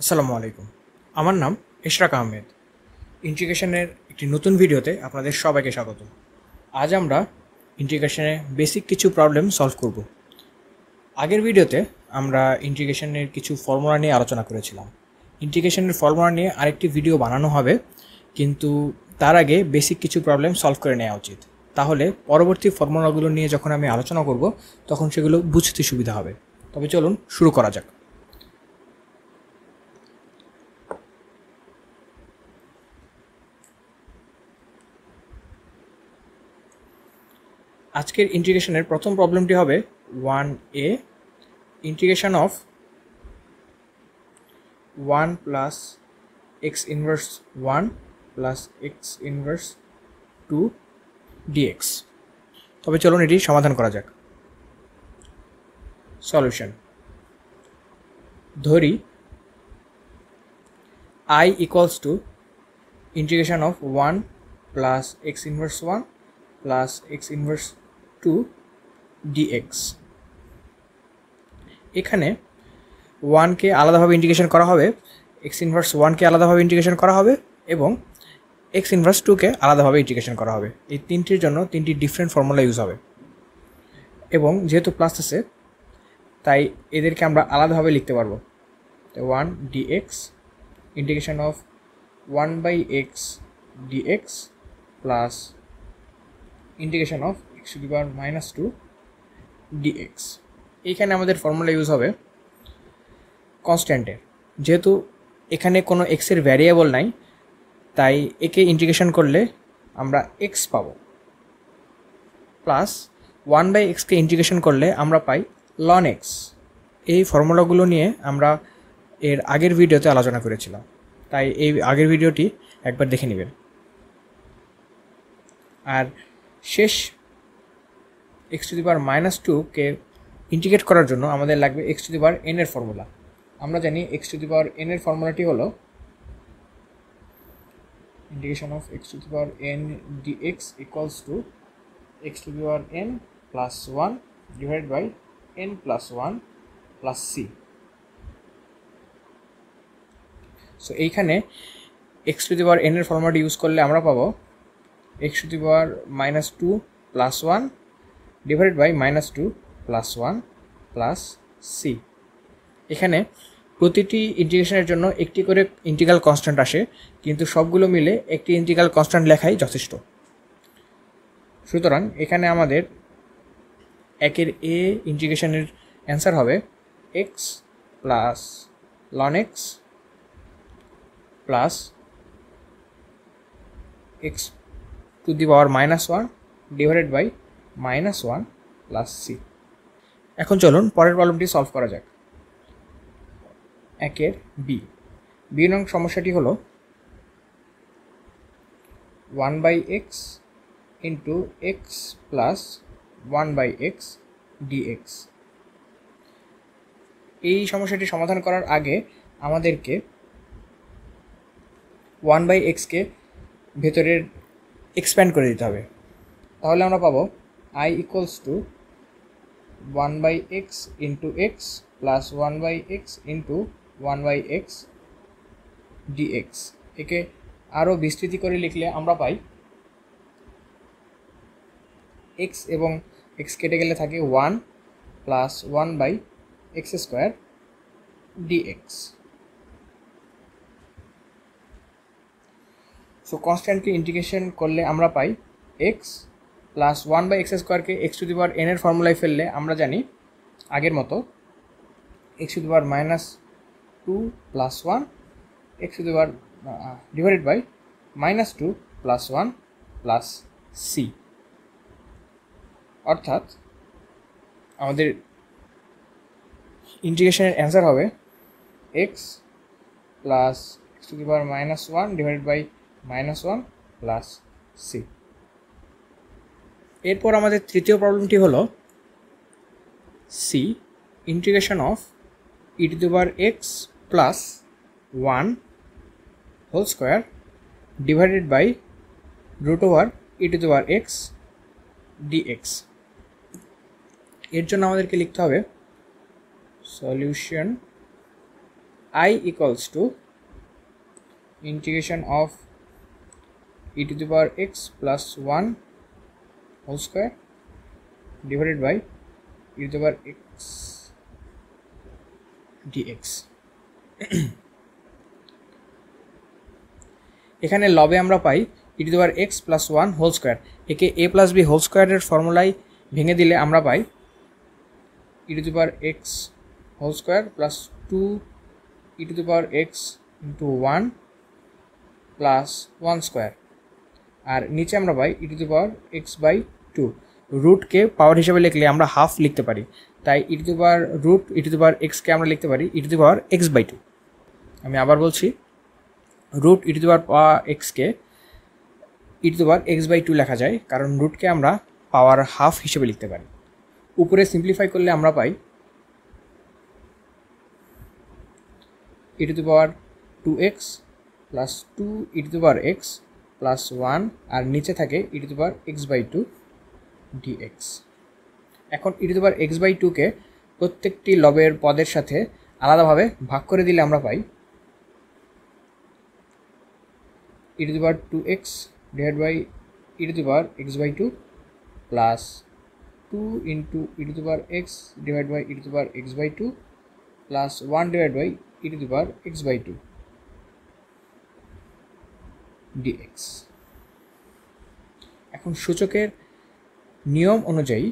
আসসালামু আলাইকুম। আমার নাম ইশরাক আহমেদ। ইন্টিগ্রেশনের একটি নতুন ভিডিওতে আপনাদের সবাইকে স্বাগত। আজ আমরা ইন্টিগ্রেশনের বেসিক কিছু প্রবলেম সলভ করব। আগের ভিডিওতে আমরা ইন্টিগ্রেশনের কিছু ফর্মুলা নিয়ে আলোচনা করেছিলাম। ইন্টিগ্রেশনের ফর্মুলা নিয়ে আরেকটি ভিডিও বানানো হবে, কিন্তু তার আগে বেসিক কিছু প্রবলেম সলভ করে নেওয়া উচিত। তাহলে পরবর্তী ফর্মুলাগুলো নিয়ে যখন আমি আলোচনা করব তখন সেগুলো বুঝতে সুবিধা হবে। তবে চলুন শুরু করা যাক। আজকের ইন্টিগ্রেশনের প্রথম প্রবলেমটি হবে 1a integration of 1 plus X inverse 1 plus X inverse 2 dx. তবে চলুন এটি সমাধান করা যাক। সলিউশন ধরি I equals to integration of 1 plus X inverse 1 plus X inverse 2 dx. এখানে 1কে আলাদাভাবে ইন্টিগ্রেশন করা হবে, এক্স ইনভার্স 1কে আলাদাভাবে ইন্টিগ্রেশন করা হবে এবং এক্স ইনভার্স 2কে আলাদাভাবে ইন্টিগ্রেশন করা হবে। এই তিনটির জন্য তিনটি ডিফারেন্ট ফর্মুলা ইউজ হবে এবং যেহেতু প্লাস আছে তাই এদেরকে আমরা আলাদাভাবে লিখতে পারবো। 1 dx integration of 1 by X dx plus integration of X to the power minus 2 dx. এইখানে আমাদের ফর্মুলা ইউজ হবে কনস্ট্যান্টের। যেহেতু এখানে কোনো এক্সের ভ্যারিয়েবল নাই তাই একে ইন্টিগ্রেশন করলে আমরা এক্স পাবো, প্লাস 1 বাই এক্সকে ইন্টিগ্রেশন করলে আমরা পাই লন এক্স। এই ফর্মুলাগুলো নিয়ে আমরা এর আগের ভিডিওতে আলোচনা করেছিলাম, তাই এই আগের ভিডিওটি একবার দেখে নেবেন। আর শেষ X to the power minus 2কে ইন্টিগ্রেট করার জন্য আমাদের লাগবে X to the power N এর ফর্মুলা। আমরা জানি X to the power N এর ফর্মুলাটি হলো integration of X to the power N D X equals to X to the power N plus 1 divide by N plus 1 plus C. So এইখানে X to the power N এর ফর্মুলাটি use করলে আমরা পাবো x to the power minus 2 plus 1 divide by minus 2 plus 1 plus C. এখানে প্রতিটি ইন্টিগ্রেশনের জন্য একটি করে ইন্টিগ্রাল কনস্ট্যান্ট আসে, কিন্তু সবগুলো মিলে একটি ইন্টিগ্রাল কনস্ট্যান্ট লেখাই যথেষ্ট। সুতরাং এখানে আমাদের একের এ ইন্টিগ্রেশনের অ্যান্সার হবে X plus ln X plus X to the power minus 1 divided by minus 1 plus C. এখন চলুন পরের প্রবলেমটি সলভ করা যাক। একের বি নং সমস্যাটি হলো 1 by X into X plus 1 by X dx. এই সমস্যাটি সমাধান করার আগে আমাদেরকে 1 বাই এক্সকে ভেতরের এক্সপ্যান্ড করে দিতে হবে। তাহলে আমরা পাবো I equals to 1 by X into X plus 1 by X into 1 by X dx. একে আরও বিস্তৃতি করে লিখলে আমরা পাই এক্স এবং এক্স কেটে গেলে থাকে 1 plus 1 by X square D X. So কনস্ট্যান্টকে ইন্টিগ্রেশন করলে আমরা পাই এক্স প্লাস 1 বাই এক্স স্কোয়ারকে X to the power N এর ফর্মুলায় ফেললে আমরা জানি আগের মতো X to the power minus 2 plus 1 X to the power divided by minus 2 plus 1 plus C. অর্থাৎ আমাদের ইন্টিগ্রেশনের অ্যান্সার হবে X plus X to the power minus 1 divided by minus 1 plus C. এরপর আমাদের তৃতীয় প্রবলেমটি হলো C integration of E to the power X plus 1 whole square divided by root over E to the power X dx. এর জন্য আমাদেরকে লিখতে হবে solution I equals to integration of e to the power x plus 1 whole square divided by e to the power x dx. এখানে লবে আমরা পাই e to the power x plus 1 whole square, একে a plus b whole square এর ফর্মুলায় ভেঙে দিলে আমরা পাই e to the power x whole square plus 2 e to the power x into 1 plus 1 square, আর নিচে আমরা পাই e to the power x by 2. রুটকে পাওয়ার হিসেবে লিখলে আমরা হাফ লিখতে পারি, তাই e to the power root e to the power x কে আমরা লিখতে পারি e to the power x by 2. আমি আবার বলছি, root e to the power x কে e to the power x by 2 লেখা যায়, কারণ রুটকে আমরা পাওয়ার হাফ হিসেবে লিখতে পারি। উপরে সিম্পলিফাই করলে আমরা পাই e to the power 2x plus 2 e to the power x plus 1, আর নিচে থাকে e to the power x by 2 dx. এখন e to the power x by 2 কে প্রত্যেকটি লবের পদের সাথে আলাদাভাবে ভাগ করে দিলে আমরা পাই e to the power 2x divided by e to the power x by 2 plus 2 into e to the power x divided by e to the power x by 2 plus 1 divided by e to the power x by 2 dx. এখন সূচকের নিয়ম অনুযায়ী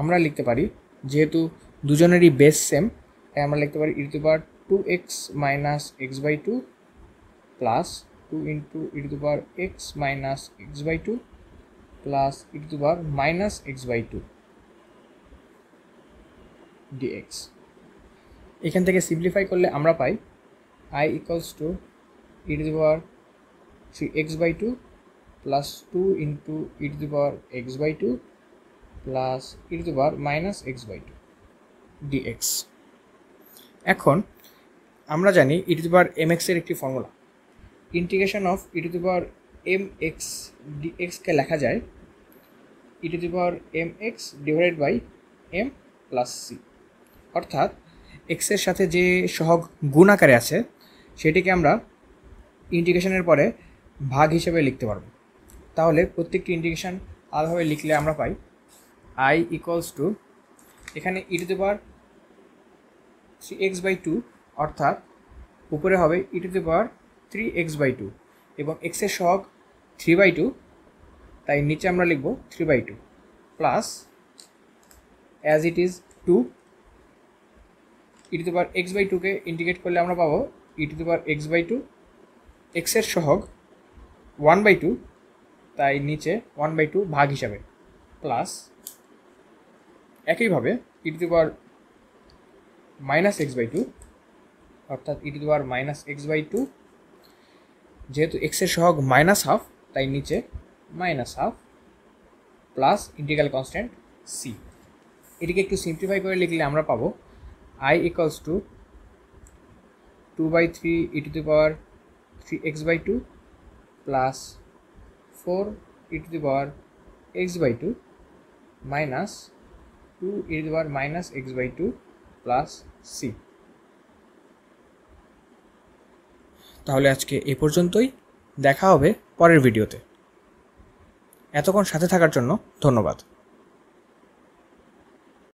আমরা লিখতে পারি, যেহেতু দুজনেরই base same, তাই আমরা লিখতে পারি e to the power 2x minus x by 2 plus 2 into e to the power x minus x by 2 plus e to the power minus x by 2 dx. এখান থেকে সিম্পলিফাই করলে আমরা পাই I equals to e to the power 3x by 2 plus 2 into e to the power x by 2 plus e to the power minus x by 2 dx. এখন আমরা জানি e to the power mx এর একটি formula, integration of e to the power mx dx কে লেখা যায় e to the power mx divided by m plus c, অর্থাৎ x এর সাথে যে সহগ গুণ আকারে আছে সেটিকে আমরা ইন্টিগ্রেশনের পরে ভাগ হিসেবে লিখতে পারবো। তাহলে প্রত্যেকটি ইন্টিগ্রেশন আলাদাভাবে লিখলে আমরা পাই I equals to, এখানে e to the power 3x by 2, অর্থাৎ উপরে হবে e to the power 3x by 2 এবং x এর সহগ 3 by 2, তাই নিচে আমরা লিখব 3 by 2 plus as it is 2 e to the power x by 2 K integrate করলে আমরা পাবো e to the power x by 2, x এর সহগ 1 by 2, তাই নিচে 1 by 2 ভাগ হিসাবে প্লাস একইভাবে e to the power minus x by 2, অর্থাৎ e to the power minus x by 2, যেহেতু x এর সহগ মাইনাস হাফ তাই নিচে minus half plus integral constant c। এটিকে একটু সিম্পলিফাই করে লিখলে আমরা পাবো I equals to 2 by 3 e to the power 3x by 2 plus 4 e to the power x by 2 minus 2 e to the power minus x by 2 plus c. তাহলে আজকে এই পর্যন্তই, দেখা হবে পরের ভিডিওতে। এতক্ষণ সাথে থাকার জন্য ধন্যবাদ।